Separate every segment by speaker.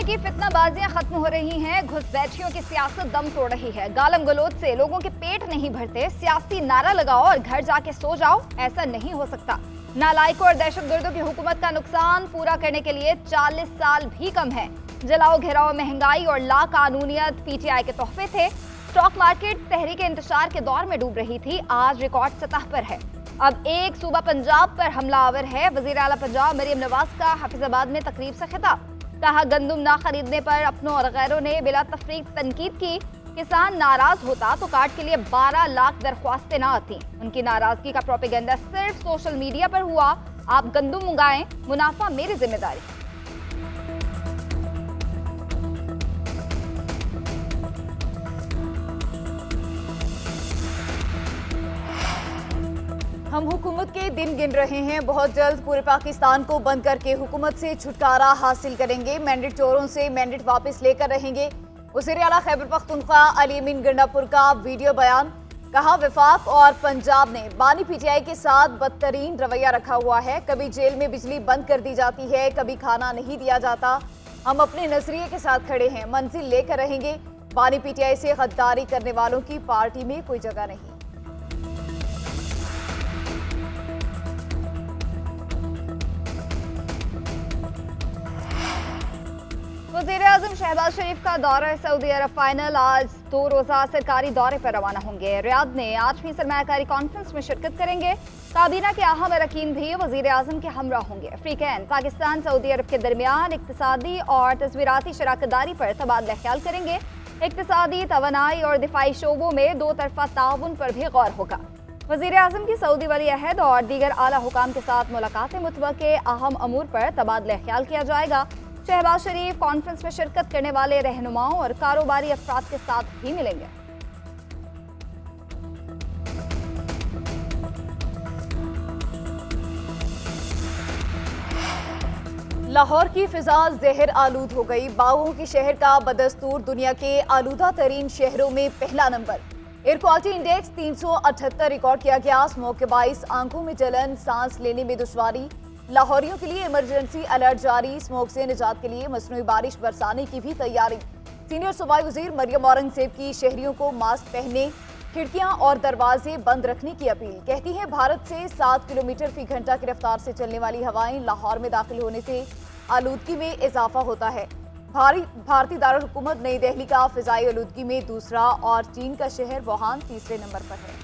Speaker 1: की फितनाबाजियां खत्म हो रही हैं, घुसपैठियों की सियासत दम तोड़ रही है। गालम गलोच से लोगों के पेट नहीं भरते, सियासी नारा लगाओ और घर जाके सो जाओ, ऐसा नहीं हो सकता। नालायकों और दहशतगर्दों की हुकूमत का नुकसान पूरा करने के लिए 40 साल भी कम है। जलाओ घेराओ, महंगाई और लाकानूनियत पीटीआई के तोहफे थे। स्टॉक मार्केट तहरीक इंतशार के दौर में डूब रही थी, आज रिकॉर्ड सतह पर है। अब एक सूबा पंजाब पर हमलावर है। वजीर आला पंजाब मरियम नवाज का हफीजाबाद में तकरीब से खिताब, कहा गंदम ना खरीदने पर अपनों और गैरों ने बिला तफरीक तनकीद की। किसान नाराज होता तो कार्ड के लिए 12 लाख दरख्वास्तें ना आती। उनकी नाराजगी का प्रोपेगेंडा सिर्फ सोशल मीडिया पर हुआ। आप गंदम उगाएं, मुनाफा मेरी जिम्मेदारी।
Speaker 2: हम हुकूमत के दिन गिन रहे हैं, बहुत जल्द पूरे पाकिस्तान को बंद करके हुकूमत से छुटकारा हासिल करेंगे। मैंडेट चोरों से मैंडेट वापस लेकर रहेंगे। वज़ीर आला खैबर पख्तूनख्वा अली अमीन गंडापुर का वीडियो बयान, कहा वफाक और पंजाब ने बानी पीटीआई के साथ बदतरीन रवैया रखा हुआ है। कभी जेल में बिजली बंद कर दी जाती है, कभी खाना नहीं दिया जाता। हम अपने नजरिए के साथ खड़े हैं, मंजिल लेकर रहेंगे। बानी पीटीआई से गद्दारी करने वालों की पार्टी में कोई जगह नहीं।
Speaker 1: वज़ीर-ए-आज़म शहबाज शरीफ का दौरा सऊदी अरब फाइनल, आज 2 रोज़ा सरकारी दौरे पर रवाना होंगे। रियाद में 8वीं सरमायाकारी कॉन्फ्रेंस में शिरकत करेंगे। काबीना के अहम अरकान भी वज़ीर-ए-आज़म के हमरा होंगे। अफ्रीकैन पाकिस्तान सऊदी अरब के दरमियान इक्तिसादी और तस्वीराती शराकतदारी पर तबादला ख्याल करेंगे। इक्तिसादी, तवानाई और दिफाई शोबों में 2 तरफा ताउन पर भी गौर होगा। वज़ीर-ए-आज़म की सऊदी वली अहद और दीगर आला हुकाम के साथ मुलाकातें, मुतवक्के अहम अमूर पर तबादला ख्याल किया जाएगा। शहबाज शरीफ कॉन्फ्रेंस में शिरकत करने वाले रहनुमाओं और कारोबारी अफराद के साथ भी मिलेंगे।
Speaker 2: लाहौर की फिजा जहर आलूद हो गई। बागों के शहर का बदस्तूर दुनिया के आलूदा तरीन शहरों में पहला number. Air quality index 378 record किया गया। स्मोक के बाइस आंखों में जलन, सांस लेने में दुश्वारी। लाहौरियों के लिए इमरजेंसी अलर्ट जारी। स्मोक से निजात के लिए मसनूई बारिश बरसाने की भी तैयारी। सीनियर सूबाई वजीर मरियम औरंगजेब की शहरियों को मास्क पहनने, खिड़कियां और दरवाजे बंद रखने की अपील। कहती है भारत से 7 किलोमीटर फी घंटा की रफ्तार से चलने वाली हवाएं लाहौर में दाखिल होने से आलूदगी में इजाफा होता है। भारतीय दारुल हुकूमत नई दिल्ली का फिजाई आलूदगी में दूसरा और चीन का शहर वुहान तीसरे नंबर पर है।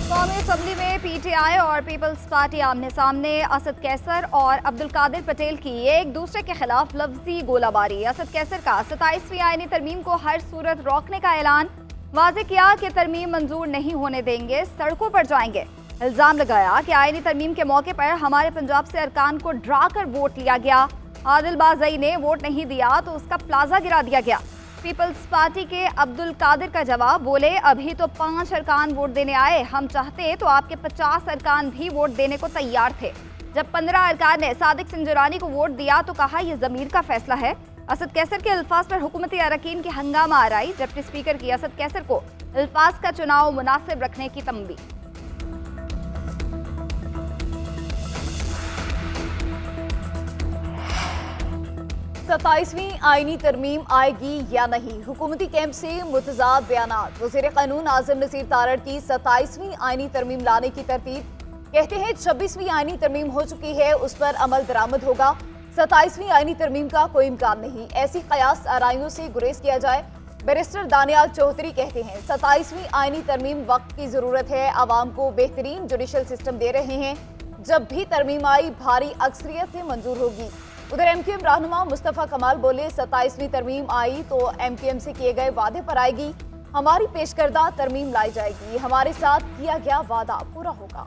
Speaker 1: कौमी असम्बली में पीटीआई और पीपल्स पार्टी आमने सामने। असद कैसर और अब्दुल कादिर पटेल की एक दूसरे के खिलाफ लफ्जी गोलाबारी। असद कैसर का 27वीं आईनी तरमीम को हर सूरत रोकने का ऐलान। वाज़े किया कि तरमीम मंजूर नहीं होने देंगे, सड़कों पर जाएंगे। इल्जाम लगाया कि आईनी तरमीम के मौके पर हमारे पंजाब से अरकान को ड्रा कर वोट लिया गया। आदिल बाज़ई ने वोट नहीं दिया तो उसका प्लाजा गिरा दिया गया। पीपल्स पार्टी के अब्दुल कादिर का जवाब, बोले अभी तो 5 अरकान वोट देने आए, हम चाहते तो आपके 50 अरकान भी वोट देने को तैयार थे। जब 15 अरकान ने सादिक संजरानी को वोट दिया तो कहा यह ज़मीर का फैसला है। असद कैसर के अल्फाज पर हुकूमती अरकान की हंगामा आराई। डिप्टी स्पीकर की असद कैसर को अल्फाज का चुनाव मुनासिब रखने की तंबी।
Speaker 2: 27वीं आईनी तरमीम आएगी या नहीं, हुकूमती कैंप से मुतजाद बयानात। वज़ीर क़ानून आज़म नसीर तारड़ की 27वीं आईनी तरमीम लाने की तरतीब। कहते हैं 26वीं आईनी तरमीम हो चुकी है, उस पर अमल दरामद होगा। 27वीं आईनी तरमीम का कोई इम्कान नहीं, ऐसी कयास आराइयों से गुरेज किया जाए। बैरिस्टर दानियाल चौधरी कहते हैं 27वीं आईनी तरमीम वक्त की ज़रूरत है, आवाम को बेहतरीन जुडिशल सिस्टम दे रहे हैं। जब भी तरमीम आई भारी अक्सरियत से मंजूर होगी। उधर एमक्यूएम रहनुमा मुस्तफ़ा कमाल बोले 27वीं तरमीम आई तो एमक्यूएम से किए गए वादे पर आएगी। हमारी पेशकर्दा तरमीम लाई जाएगी, हमारे साथ किया गया वादा पूरा होगा।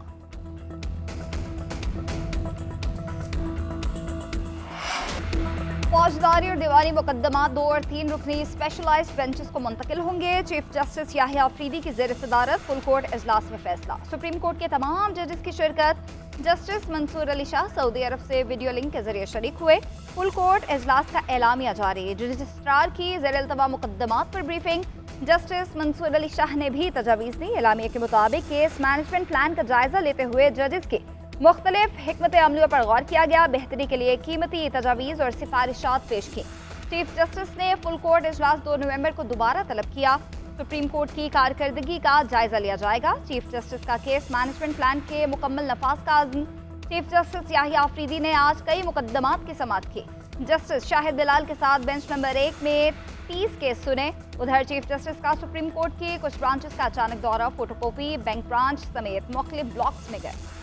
Speaker 1: फौजदारी और दीवानी मुकदमा 2 और 3 रुकनी स्पेशलाइज्ड बेंचेस को मुंतकिल होंगे। चीफ जस्टिस याहिया अफरीदी की ज़ेर सदारत फुल कोर्ट इजलास में फैसला। सुप्रीम कोर्ट के तमाम जजेस की शिरकत। जस्टिस मंसूर अली शाह सऊदी अरब से वीडियो लिंक के जरिए शरीक हुए। फुल कोर्ट इजलास का एलामिया जारी। रजिस्ट्रार की ज़ेर-ए-इल्तवा मुकदमात पर ब्रीफिंग। जस्टिस मंसूर अली शाह ने भी तजावीज़ दी। एलामिया के मुताबिक केस मैनेजमेंट प्लान का जायजा लेते हुए जजेस के मुख्तलिफ हिकमत अमलियों पर गौर किया गया, बेहतरी के लिए कीमती तजावीज़ और सिफारिशात पेश की। चीफ जस्टिस ने फुल कोर्ट इजलास 2 नवंबर को दोबारा तलब किया। सुप्रीम कोर्ट की कारकर्दगी का जायजा लिया जाएगा। चीफ जस्टिस का केस मैनेजमेंट प्लान के मुकम्मल नफाज का अज़्म। चीफ जस्टिस याहिया आफरीदी ने आज कई मुकदमात की समाअत की। जस्टिस शाहिद बिलाल के साथ बेंच नंबर 1 में 30 केस सुने। उधर चीफ जस्टिस का सुप्रीम कोर्ट की कुछ ब्रांचेस का अचानक दौरा, फोटोकॉपी, बैंक ब्रांच समेत मुख्तलिफ ब्लॉक्स में गए।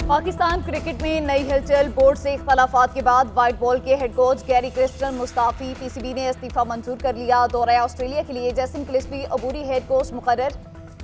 Speaker 2: पाकिस्तान क्रिकेट में नई हलचल। बोर्ड से इख्तलाफात के बाद व्हाइट बॉल के head coach Gary Kristen Mustafi. PCB ने इस्तीफा मंजूर कर लिया। दौरा ऑस्ट्रेलिया के लिए जैसन क्लिस्पी अबूरी हेड कोच मुकर्रर।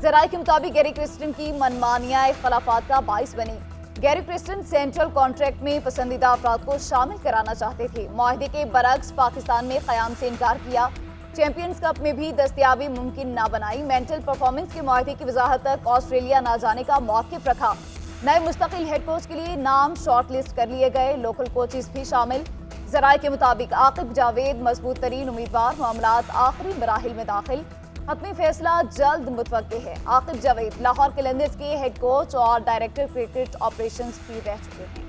Speaker 2: जराये के मुताबिक गैरी क्रिस्टन की मनमानियां इख्तलाफात का बाइस बनी। गैरी क्रिस्टन सेंट्रल कॉन्ट्रैक्ट में पसंदीदा अफराद को शामिल कराना चाहते थे। मुआहदे के बरक्स पाकिस्तान में क़याम से इनकार किया। चैंपियंस कप में भी दस्तयाबी मुमकिन ना बनाई। मेंटल परफॉर्मेंस के मुआहदे की वजाहत तक ऑस्ट्रेलिया ना जाने का मौक़िफ़ रखा। नए मुस्तकिल हेड कोच के लिए नाम शॉर्ट लिस्ट कर लिए गए। लोकल कोचेस भी शामिल। जराये के मुताबिक आकिब जावेद मजबूत तरीन उम्मीदवार। मामलात आखिरी मराहिल में दाखिल। हतमी फैसला जल्द मुतवक्के है। आकिब जावेद लाहौर कैलेंडर्स के हेड कोच और डायरेक्टर क्रिकेट ऑपरेशंस भी रह चुके हैं।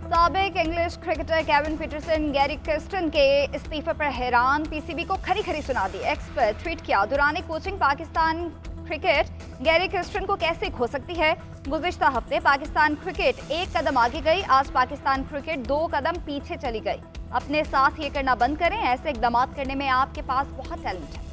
Speaker 1: साबिक English cricketer Kevin Pietersen Gary Kristen के इस्तीफे पर हैरान। पीसीबी को खरी खरी सुना दी। एक्स पर ट्वीट किया, दौरान coaching Pakistan cricket Gary Kristen को कैसे खो सकती है। गुज़िश्ता हफ्ते पाकिस्तान क्रिकेट एक कदम आगे गई, आज पाकिस्तान क्रिकेट 2 कदम पीछे चली गई। अपने साथ ये करना बंद करें। ऐसे इकदाम करने में आपके पास बहुत टैलेंट है।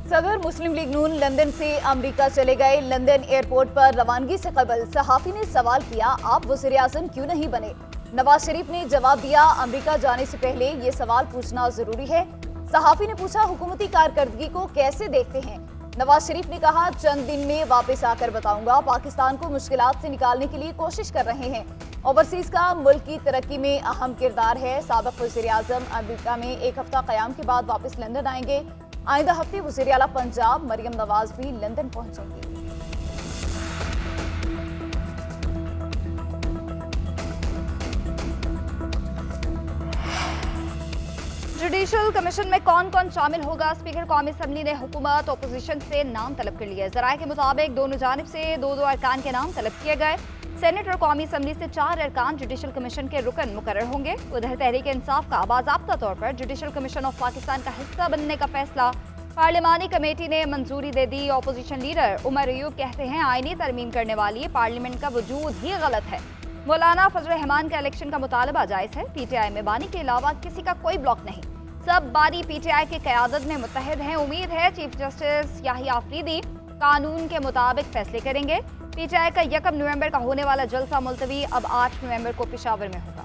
Speaker 2: सदर मुस्लिम लीग नून लंदन से अमेरिका चले गए। लंदन एयरपोर्ट पर रवानगी से कबल सहाफ़ी ने सवाल किया, आप वज़ीर आज़म क्यों नहीं बने। नवाज शरीफ ने जवाब दिया, अमेरिका जाने से पहले ये सवाल पूछना जरूरी है। सहाफ़ी ने पूछा, हुकूमती कारकर्दगी को कैसे देखते हैं। नवाज शरीफ ने कहा, चंद दिन में वापस आकर बताऊंगा। पाकिस्तान को मुश्किलात से निकालने के लिए कोशिश कर रहे हैं। ओवरसीज का मुल्क की तरक्की में अहम किरदार है। साबिक़ वज़ीर आज़म अमेरिका में 1 हफ्ता क़याम के बाद वापस लंदन आएंगे। आइंदा हफ्ते वज़ीर आला पंजाब मरियम नवाज भी लंदन पहुंचेंगी।
Speaker 1: जुडिशल कमीशन में कौन कौन शामिल होगा। स्पीकर कौमी असम्बली ने हुकूमत अपोजिशन से नाम तलब कर लिया। जराये के मुताबिक दोनों जानिब से 2-2 अरकान के नाम तलब किए गए। सेनेट और कौमी असम्बली से 4 अरकान जुडिशल कमीशन के रुकन मुकर्रर होंगे। उधर तहरीक इंसाफ का बाज़ाब्ता तौर पर जुडिशल कमीशन ऑफ पाकिस्तान का हिस्सा बनने का फैसला पार्लिमानी कमेटी ने मंजूरी दे दी। अपोजिशन लीडर उमर अयूब कहते हैं, आईनी तरमीम करने वाली पार्लियामेंट का वजूद ही गलत है। मौलाना फजल रहमान का इलेक्शन का मुतालबा जायज़ है। पीटीआई में बानी के अलावा किसी का कोई ब्लॉक नहीं। सब बारी पीटीआई की क़यादत में मुत्तहिद हैं। उम्मीद है चीफ जस्टिस याहिया आफरीदी कानून के मुताबिक फैसले करेंगे। पीटीआई का 1 नवंबर का होने वाला जलसा मुलतवी अब 8 नवंबर को पेशावर में होगा।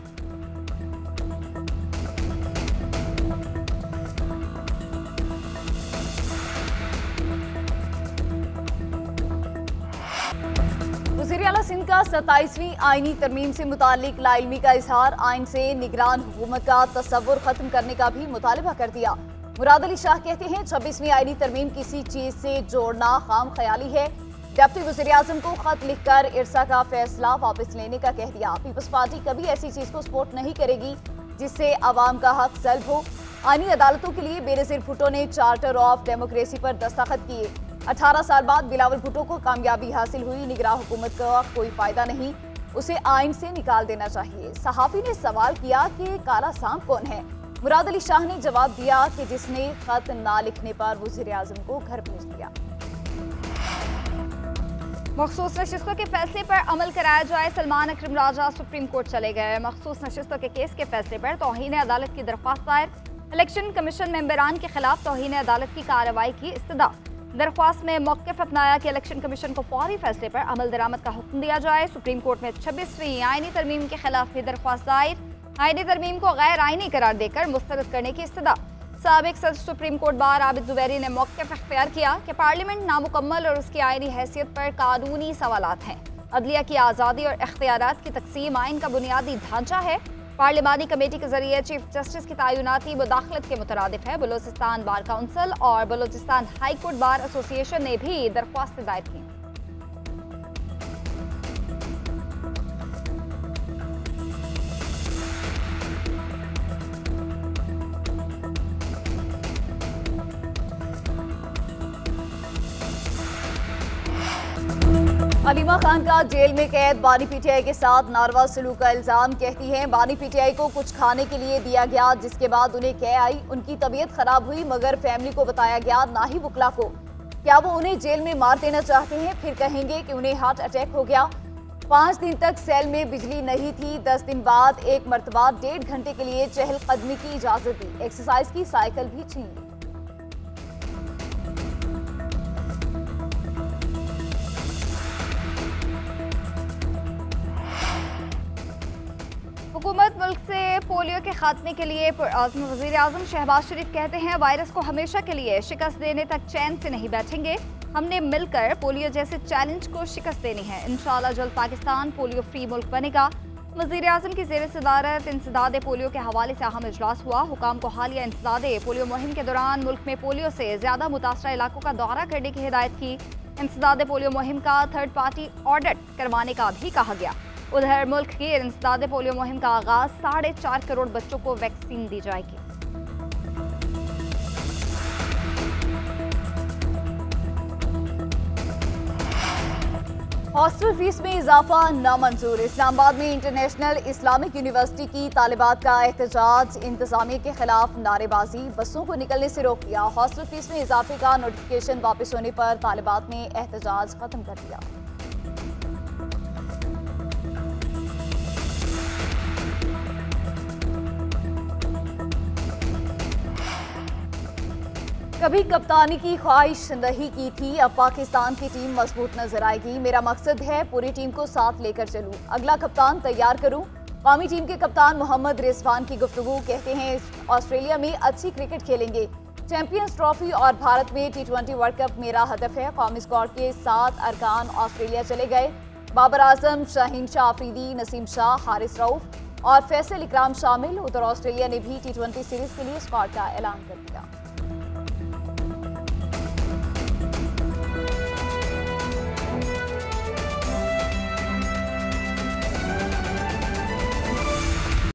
Speaker 2: वज़ीर आला सिंध का 27वीं आईनी तरमीम से मुतालिक लाइल्मी का इजहार। आइन से निगरान हुकूमत का तस्वुर खत्म करने का भी मुतालबा कर दिया। मुराद अली शाह कहते हैं, 26वीं आईनी तरमीम किसी चीज से जोड़ना खाम ख्याली है। डिप्टी वज़ीर आज़म को खत लिखकर इरसा का फैसला वापस लेने का कह दिया। पीपल्स पार्टी कभी ऐसी चीज को सपोर्ट नहीं करेगी जिससे अवाम का हक सल्ब हो। आईनी अदालतों के लिए बेनज़ीर भुट्टो ने चार्टर ऑफ डेमोक्रेसी पर दस्तखत किए। 18 साल बाद बिलावल भुट्टो को कामयाबी हासिल हुई। निगरान हुकूमत का कोई फायदा नहीं, उसे आइन से निकाल देना चाहिए। सहाफ़ी ने सवाल किया कि काला सांप कौन है। मुराद अली शाह ने जवाब दिया कि जिसने खत ना लिखने पर वज़ीर आज़म को घर भेज दिया।
Speaker 1: मखसूस नशिस्तों के फैसले पर अमल कराया जाए। सलमान अकरम राजा सुप्रीम कोर्ट चले गए। मखसूस नशिस्तों के केस के फैसले पर तौहीन अदालत की दरख्वास्त दायर। इलेक्शन कमीशन मेंबरान के खिलाफ तौहीन अदालत की कार्रवाई की इस्तदा। दरख्वास्त में मौक़िफ़ अपनाया कि इलेक्शन कमीशन को फौरी फैसले पर अमल दरामद का हुक्म दिया जाए। सुप्रीम कोर्ट में 26वीं आईनी तरमीम के खिलाफ भी दरख्वास्त दायर। आईनी तरमीम को गैर आईनी करार देकर मुस्तरद करने की इस्तदा। साबिक सदर supreme court bar Abid Zubairi ने मौक़िफ़ इख्तियार किया कि पार्लियामेंट नामुकम्मल और उसकी आईनी हैसियत पर कानूनी सवालात हैं। अदलिया की आज़ादी और इख्तियारात की तकसीम आइन का बुनियादी ढांचा है। पार्लिमानी कमेटी के जरिए चीफ जस्टिस की तैनाती मुदाखलत के मुतरादिफ है। बलूचिस्तान बार काउंसिल और Balochistan high court bar association ने भी दरख्वास्त दायर की।
Speaker 2: अलीमा खान का जेल में कैद बानी पीटीआई के साथ नारवा सलूक का इल्जाम। कहती हैं बानी पीटीआई को कुछ खाने के लिए दिया गया, जिसके बाद उन्हें कै आई। उनकी तबीयत खराब हुई मगर फैमिली को बताया गया ना ही बुकला को। क्या वो उन्हें जेल में मार देना चाहते हैं? फिर कहेंगे कि उन्हें हार्ट अटैक हो गया। 5 दिन तक सेल में बिजली नहीं थी। 10 दिन बाद एक मरतबा 1.5 घंटे के लिए चहलकदमी की इजाजत दी। एक्सरसाइज की साइकिल भी छीन ली।
Speaker 1: हुकूमत मुल्क से पोलियो के खात्मे के लिए वज़ीर आज़म शहबाज शरीफ कहते हैं वायरस को हमेशा के लिए शिकस्त देने तक चैन से नहीं बैठेंगे। हमने मिलकर पोलियो जैसे चैलेंज को शिकस्त देनी है। इंशाअल्लाह जल्द पाकिस्तान पोलियो फ्री मुल्क बनेगा। वज़ीर आज़म की ज़ेर सदारत इंसदाद पोलियो के हवाले से अहम इजलास हुआ। हुकाम को हालिया इंसदाद पोलियो मुहिम के दौरान मुल्क में पोलियो से ज़्यादा मुतासरा इलाकों का दौरा करने की हिदायत की। इंसदाद पोलियो मुहिम का थर्ड पार्टी ऑडिट करवाने का भी कहा गया। उधर मुल्क की इंसदाद पोलियो मुहिम का आगाज 4.5 करोड़ बच्चों को वैक्सीन दी जाएगी।
Speaker 2: हॉस्टल फीस में इजाफा नामंजूर। इस्लामाबाद में इंटरनेशनल इस्लामिक यूनिवर्सिटी की तालिबात का एहतजाज। इंतजामिया के खिलाफ नारेबाजी, बसों को निकलने से रोक दिया। हॉस्टल फीस में इजाफे का नोटिफिकेशन वापस होने पर तालिबात ने एहतजाज खत्म कर दिया। कभी कप्तानी की ख्वाहिश नहीं की थी, अब पाकिस्तान की टीम मजबूत नजर आएगी। मेरा मकसद है पूरी टीम को साथ लेकर चलूं, अगला कप्तान तैयार करूं। कौमी टीम के कप्तान मोहम्मद रिजवान की गुफ्तगू। कहते हैं ऑस्ट्रेलिया में अच्छी क्रिकेट खेलेंगे। चैंपियंस ट्रॉफी और भारत में T20 वर्ल्ड कप मेरा हदफ है। कौमी स्क्वाड के 7 अरकान ऑस्ट्रेलिया चले गए। बाबर आजम, शाहीन शाह आफरीदी, नसीम शाह, हारिस रऊफ और फैसल इकराम शामिल। उधर ऑस्ट्रेलिया ने भी T20 सीरीज के लिए स्क्वाड का ऐलान कर दिया।